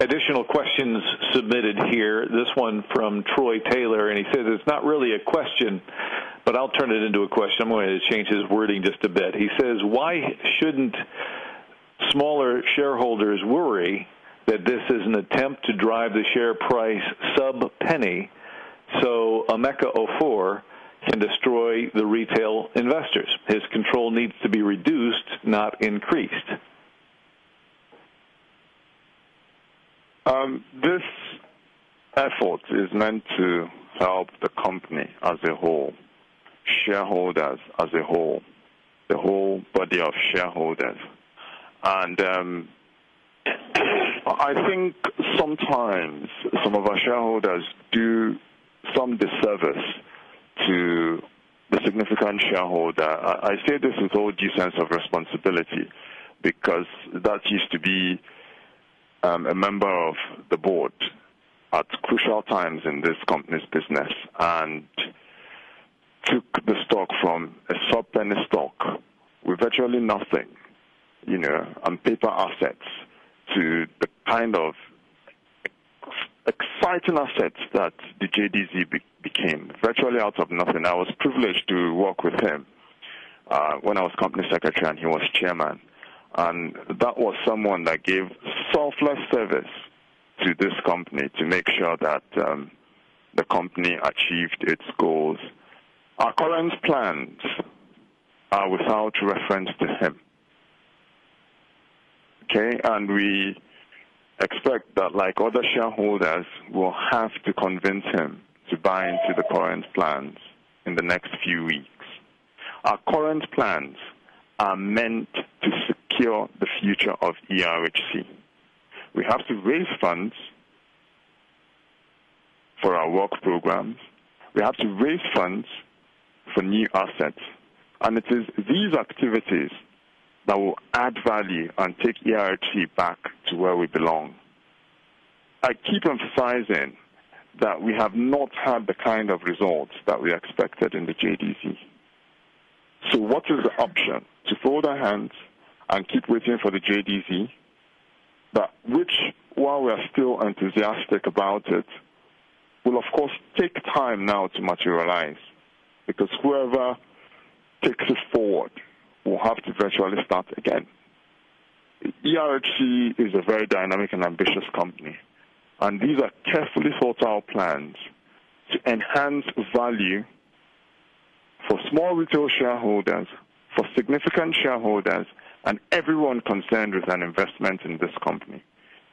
Additional questions submitted here. This one from Troy Taylor, and he says it's not really a question, but I'll turn it into a question. I'm going to change his wording just a bit. He says, why shouldn't smaller shareholders worry that this is an attempt to drive the share price sub-penny so Emeka Ofor can destroy the retail investors? His control needs to be reduced, not increased. This effort is meant to help the company as a whole, shareholders as a whole, the whole body of shareholders. And I think sometimes some of our shareholders do some disservice to the significant shareholder. I say this with all due sense of responsibility because that used to be a member of the board at crucial times in this company's business and took the stock from a sub-penny stock with virtually nothing, and paper assets to the kind of exciting assets that the JDZ became, virtually out of nothing. I was privileged to work with him when I was company secretary and he was chairman. And that was someone that gave selfless service to this company to make sure that the company achieved its goals. Our current plans are without reference to him. Okay, and we expect that, like other shareholders, we'll have to convince him to buy into the current plans in the next few weeks. Our current plans are meant to secure the future of ERHC. We have to raise funds for our work programs. We have to raise funds for new assets. And it is these activities that will add value and take ERHC back to where we belong. I keep emphasizing that we have not had the kind of results that we expected in the JDC. So what is the option? To fold our hands and keep waiting for the JDC, which, while we are still enthusiastic about it, will of course take time now to materialize, because whoever takes it forward will have to virtually start again. ERHC is a very dynamic and ambitious company, and these are carefully thought out plans to enhance value for small retail shareholders, for significant shareholders, and everyone concerned with an investment in this company.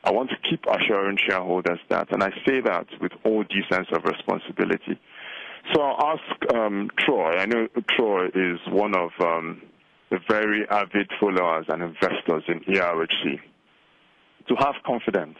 I want to keep assuring shareholders that, and I say that with all due sense of responsibility. So I'll ask Troy. I know Troy is one of the very avid followers and investors in ERHC, to have confidence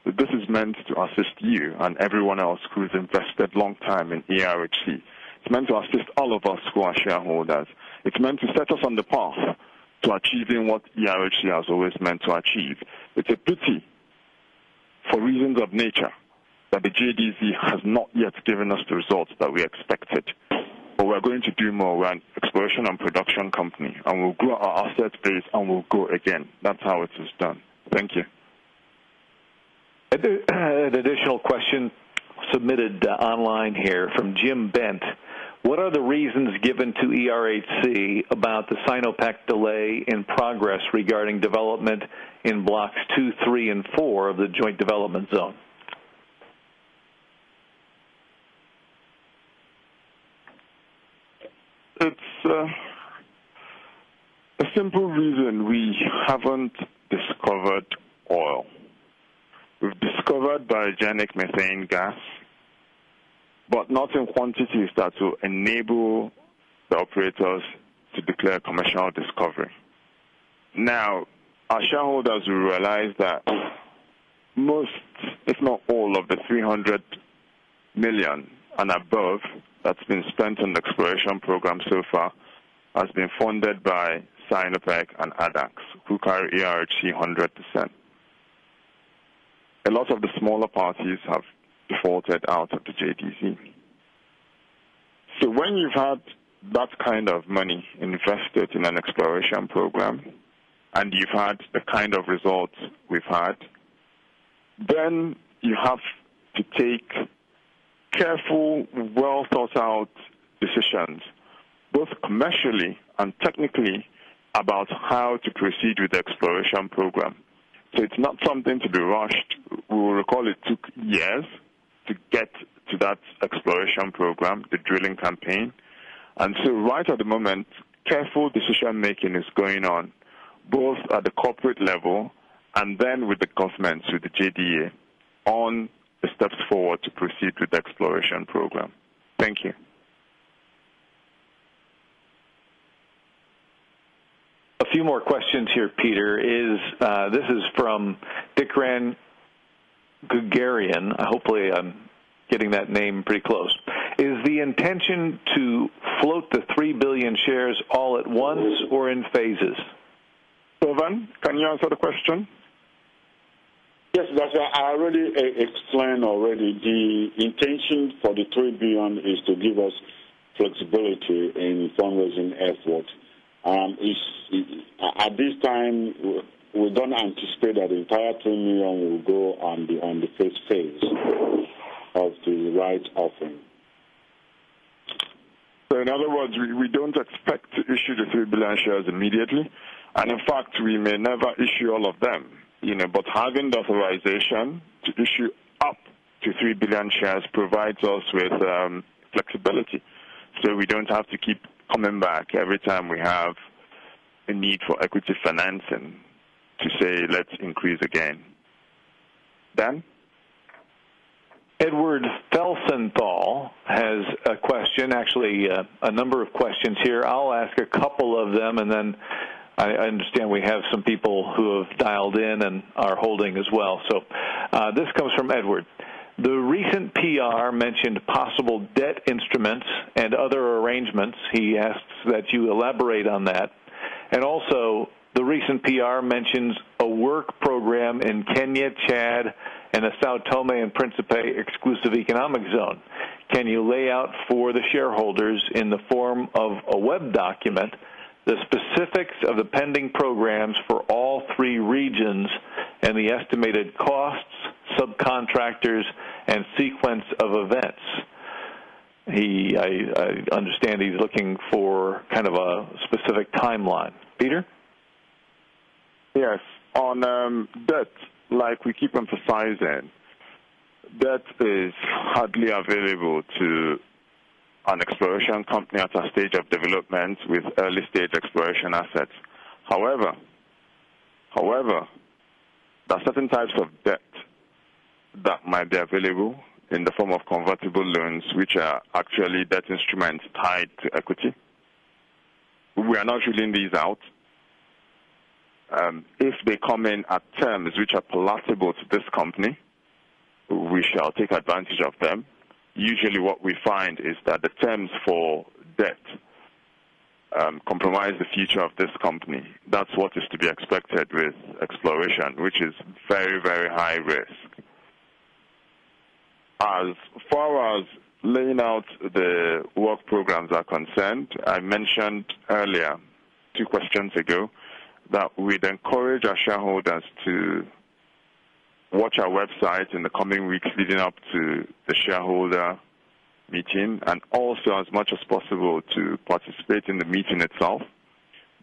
that this is meant to assist you and everyone else who has invested long time in ERHC. It's meant to assist all of us who are shareholders. It's meant to set us on the path to achieving what ERHC has always meant to achieve. It's a pity, for reasons of nature, that the JDZ has not yet given us the results that we expected. But we're going to do more. We're an exploration and production company, and we'll grow our asset base and we'll go again. That's how it is done. Thank you. An additional question submitted online here from Jim Bent. What are the reasons given to ERHC about the Sinopec delay in progress regarding development in blocks 2, 3, and 4 of the Joint Development Zone? It's a simple reason: we haven't discovered oil. We've discovered biogenic methane gas, but not in quantities that will enable the operators to declare commercial discovery. Now, our shareholders will realize that most, if not all, of the $300 million and above that's been spent on the exploration program so far has been funded by Sinopec and ADAX, who carry ERHC 100%. A lot of the smaller parties have defaulted out of the JDC. So when you've had that kind of money invested in an exploration program, and you've had the kind of results we've had, then you have to take careful, well-thought-out decisions, both commercially and technically, about how to proceed with the exploration program. So it's not something to be rushed. We will recall it took years to get to that exploration program, the drilling campaign. And so right at the moment, careful decision-making is going on, both at the corporate level and then with the governments, with the JDA, on the steps forward to proceed with the exploration program. Thank you. A few more questions here, Peter. This is from Dikran Gugarian. Hopefully I'm getting that name pretty close. Is the intention to float the 3 billion shares all at once or in phases? Sylvan, can you answer the question? Yes, that's I already explained already. The intention for the 3 billion is to give us flexibility in fundraising effort. At this time, we don't anticipate that the entire 3 million will go on the first phase of the rights offering. So in other words, we don't expect to issue the 3 billion shares immediately, and in fact, we may never issue all of them. But having the authorization to issue up to 3 billion shares provides us with flexibility, so we don't have to keep coming back every time we have a need for equity financing to say, let's increase again. Dan? Edward Felsenthal has a question, actually a number of questions here. I'll ask a couple of them, and then I understand we have some people who have dialed in and are holding as well. So this comes from Edward. The recent PR mentioned possible debt instruments and other arrangements. He asks that you elaborate on that. And also, the recent PR mentions a work program in Kenya, Chad, and the Sao Tome and Principe Exclusive Economic Zone. Can you lay out for the shareholders in the form of a web document the specifics of the pending programs for all 3 regions and the estimated costs, subcontractors, and sequence of events? I understand he's looking for kind of a specific timeline. Peter? Yes. On debt, like we keep emphasizing, debt is hardly available to an exploration company at a stage of development with early-stage exploration assets. However, there are certain types of debt that might be available in the form of convertible loans, which are actually debt instruments tied to equity. We are not ruling these out. If they come in at terms which are palatable to this company, we shall take advantage of them. Usually what we find is that the terms for debt compromise the future of this company. That's what is to be expected with exploration, which is very, very high risk. As far as laying out the work programs are concerned, I mentioned earlier, 2 questions ago, that we'd encourage our shareholders to watch our website in the coming weeks leading up to the shareholder meeting, and also as much as possible to participate in the meeting itself,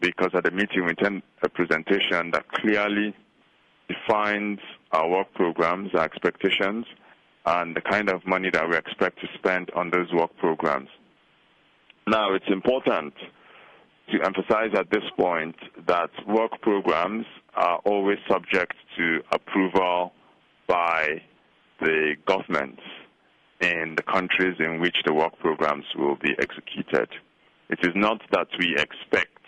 because at the meeting we intend a presentation that clearly defines our work programs, our expectations, and the kind of money that we expect to spend on those work programs. Now, it's important to emphasize at this point that work programs are always subject to approval by the governments in the countries in which the work programs will be executed. It is not that we expect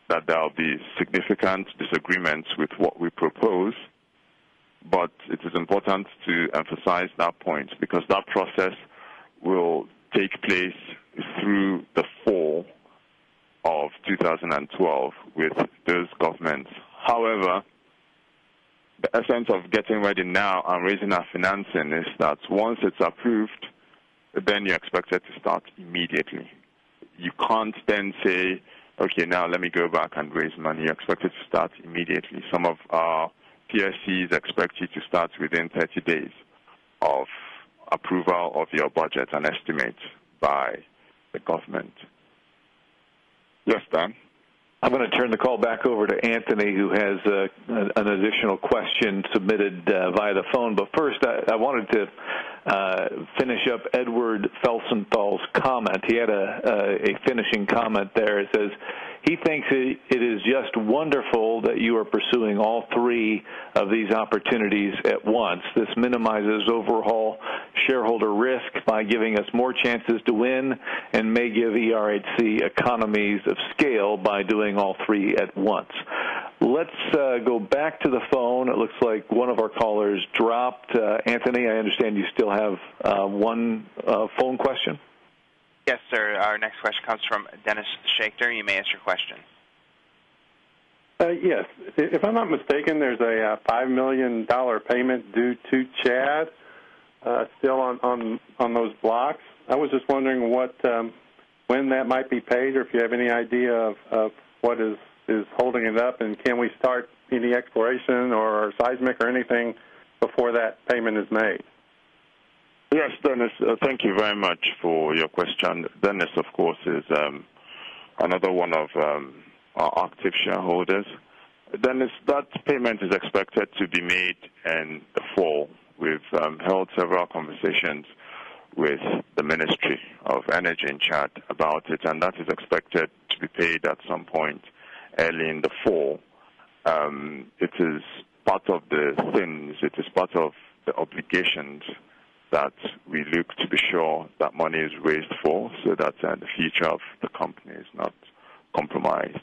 that there will be significant disagreements with what we propose, but it is important to emphasize that point because that process will take place through the fall of 2012 with those governments. However, the essence of getting ready now and raising our financing is that once it's approved, then you're expected to start immediately. You can't then say, okay, now let me go back and raise money. You're expected to start immediately. Some of our PSCs expect you to start within 30 days of approval of your budget and estimate by the government. Yes, Dan? I'm going to turn the call back over to Anthony, who has an additional question submitted via the phone. But first, I wanted to finish up Edward Felsenthal's comment. He had a finishing comment there. It says, he thinks it is just wonderful that you are pursuing all three of these opportunities at once. This minimizes overall shareholder risk by giving us more chances to win and may give ERHC economies of scale by doing all three at once. Let's go back to the phone. It looks like one of our callers dropped. Anthony, I understand you still have one phone question? Yes, sir. Our next question comes from Dennis Schachter. You may ask your question. Yes. If I'm not mistaken, there's a $5 million payment due to Chad still on those blocks. I was just wondering when that might be paid, or if you have any idea of what is holding it up, and can we start any exploration or seismic or anything before that payment is made? Yes, Dennis, thank you very much for your question. Dennis, of course, is another one of our active shareholders. Dennis, that payment is expected to be made in the fall. We've held several conversations with the Ministry of Energy in Chad about it, and that is expected to be paid at some point early in the fall. It is part of the things, it is part of the obligations that we look to be sure that money is raised for, so that the future of the company is not compromised.